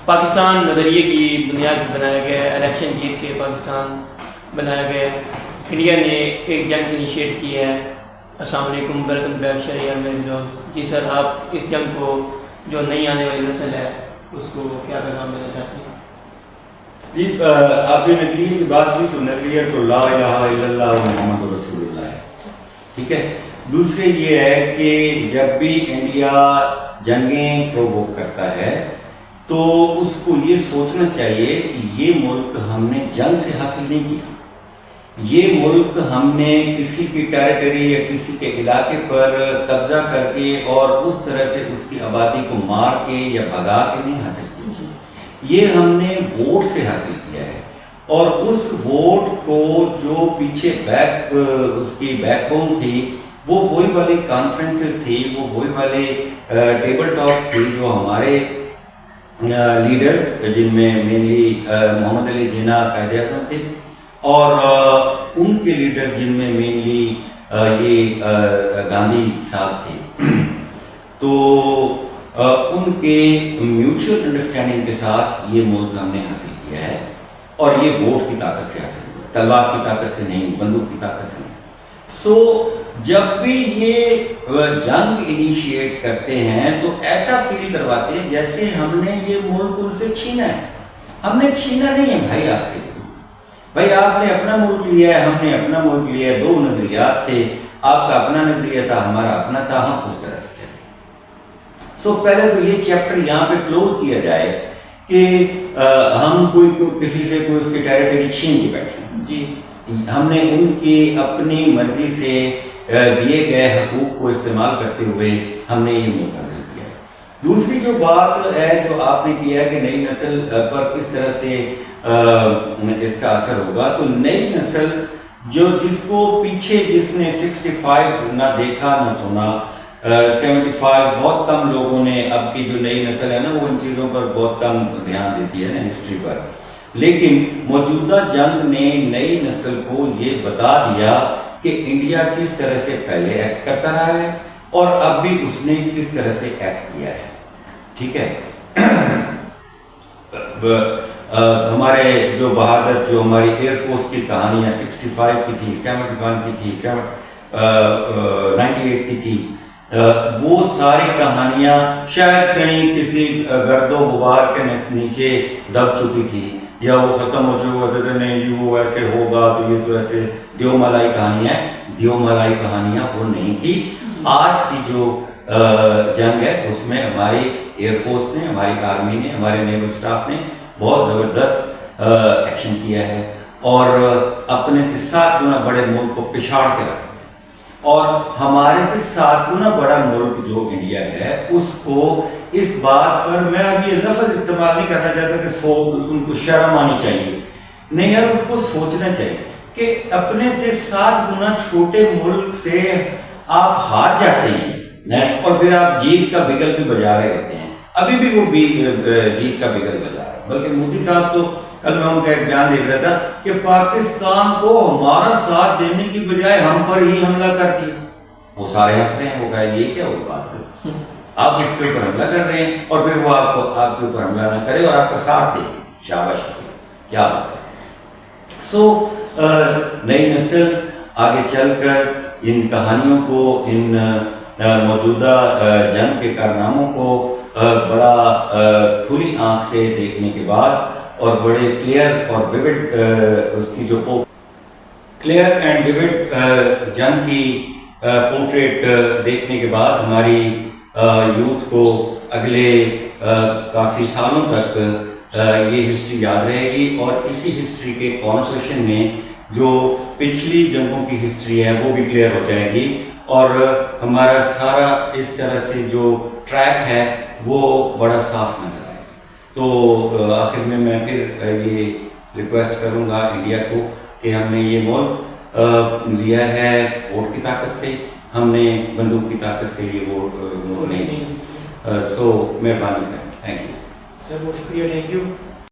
پاکستان نظریے کی بنیاد پر بنایا گیا ہے، الیکشن جیت کے پاکستان بنایا گیا ہے، انڈیا نے ایک جنگ انیشیٹ کی ہے۔ السلام علیکم، ویلکم بیک شہریار ولاگز۔ جی سر، آپ اس جنگ کو جو نئی آنے والی نسل ہے اس کو کیا پیغام دینا چاہتے ہیں؟ جی، آپ نے نظریے کی بات کی تو نظریہ تو لا الہ الا اللہ محمد رسول اللہ ہے، ٹھیک ہے۔ دوسرے یہ ہے کہ جب بھی انڈیا جنگیں پرووک کرتا ہے تو اس کو یہ سوچنا چاہیے کہ یہ ملک ہم نے جنگ سے حاصل نہیں کیا، یہ ملک ہم نے کسی کی ٹیریٹری یا کسی کے علاقے پر قبضہ کر کے اور اس طرح سے اس کی آبادی کو مار کے یا بھگا کے نہیں حاصل کیا، یہ ہم نے ووٹ سے حاصل کیا ہے۔ اور اس ووٹ کو جو پیچھے اس کی بیک بون تھی وہ وہی والی کانفرنسز تھی، وہ وہی والے ٹیبل ٹاکس تھی جو ہمارے لیڈرز، جن میں مینلی محمد علی جناح قائد اعظم تھے، اور ان کے لیڈرز جن میں مینلی یہ گاندھی صاحب تھے، تو ان کے میوچل انڈرسٹینڈنگ کے ساتھ یہ ملک ہم نے حاصل کیا ہے، اور یہ ووٹ کی طاقت سے حاصل ہوا، تلوار کی طاقت سے نہیں، بندوق کی طاقت سے نہیں۔ سو جب بھی یہ جنگ انیشیٹ کرتے ہیں تو ایسا فیل کرواتے ہیں جیسے ہم نے یہ ملک ان سے چھینا ہے۔ ہم نے چھینا نہیں ہے بھائی آپ سے، بھائی آپ نے اپنا ملک لیا ہے، ہم نے اپنا ملک لیا ہے، دو نظریات تھے، آپ کا اپنا نظریہ تھا، ہمارا اپنا تھا، ہم اس طرح سے چلے۔ سو پہلے تو یہ چیپٹر یہاں پہ کلوز کیا جائے کہ ہم کسی سے کوئی اس کی ٹیریٹری چھین کے بیٹھے ہیں، جی، ہم نے ان کی اپنی مرضی سے دیے گئے حقوق کو استعمال کرتے ہوئے ہم نے یہ ملک حاصل کیا ہے۔ دوسری جو بات ہے جو آپ نے کیا ہے کہ نئی نسل پر کس طرح سے اس کا اثر ہوگا، تو نئی نسل جس کو پیچھے جس نے 65 نہ دیکھا نہ سنا، 75 بہت کم لوگوں نے، اب کی جو نئی نسل ہے نا وہ ان چیزوں پر بہت کم دھیان دیتی ہے نا، ہسٹری پر، لیکن موجودہ جنگ نے نئی نسل کو یہ بتا دیا کہ انڈیا کس طرح سے پہلے ایکٹ کرتا رہا ہے اور اب بھی اس نے کس طرح سے ایکٹ کیا ہے، ٹھیک ہے۔ ہمارے جو بہادر، جو ہماری ایئر فورس کی کہانیاں 65 کی تھی، 71 کی تھی، 98 کی تھی، وہ ساری کہانیاں شاید کہیں کسی گرد و غبار کے نیچے دب چکی تھی، یا وہ ختم ہو چکے ہوتے تھے، نہیں وہ ایسے ہوگا تو یہ تو ایسے دیو ملائی کہانیاں ہیں۔ دیو ملائی کہانیاں وہ نہیں تھی۔ آج کی جو جنگ ہے اس میں ہماری ایئر فورس نے، ہماری آرمی نے، ہمارے نیول سٹاف نے بہت زبردست ایکشن کیا ہے، اور اپنے سے 7 گنا بڑے ملک کو پچھاڑ کے رکھ دیا، اور ہمارے سے 7 گنا بڑا ملک جو انڈیا ہے اس کو اس بات پر، میں اب یہ لفظ استعمال نہیں کرنا چاہتا کہ ان کو شرم آنی چاہیے، نہیں یار، ان کو سوچنا چاہیے کہ اپنے سے 7 گنا چھوٹے ملک سے آپ ہار جاتے ہیں اور پھر آپ جیت کا بگل بھی بجا رہے ہوتے ہیں۔ ابھی بھی وہ جیت کا بگل بجا رہے ہیں، بلکہ مودی صاحب تو کل میں ان کا ایک بیان دیکھ رہا تھا کہ پاکستان کو ہمارا ساتھ دینے کی بجائے ہم پر ہی حملہ کر دیا۔ وہ سارے ہنس رہے ہیں، وہ کہا یہ کیا ہوئی بات ہے، آپ اس کے اوپر حملہ کر رہے ہیں اور پھر وہ آپ کے اوپر حملہ نہ کرے اور آپ کا ساتھ دے، شاباش، کیا بات ہے۔ سو نئی نسل آگے چل کر ان کہانیوں کو، ان موجودہ جنگ کے کارناموں کو بڑا کھلی آنکھ سے دیکھنے کے بعد اور بڑے کلیئر اور ویوڈ اس کی جو کلیئر اینڈ ویوڈ جنگ کی پورٹریٹ دیکھنے کے بعد ہماری یوتھ کو اگلے کافی سالوں تک یہ ہسٹری یاد رہے گی، اور اسی ہسٹری کے کانٹریبیوشن میں جو پچھلی جنگوں کی ہسٹری ہے وہ بھی کلیئر ہو جائے گی، اور ہمارا سارا اس طرح سے جو ٹریک ہے وہ بڑا صاف نظر آئے گا۔ تو آخر میں پھر یہ ریکویسٹ کروں گا انڈیا کو کہ ہم نے یہ ملک لیا ہے ووٹ کی طاقت سے، ہم نے بندوق کی طاقت سے یہ ووٹ نہیں۔ سو مہربانی کریں، تھینک یو سر، بہت شکریہ، تھینک یو۔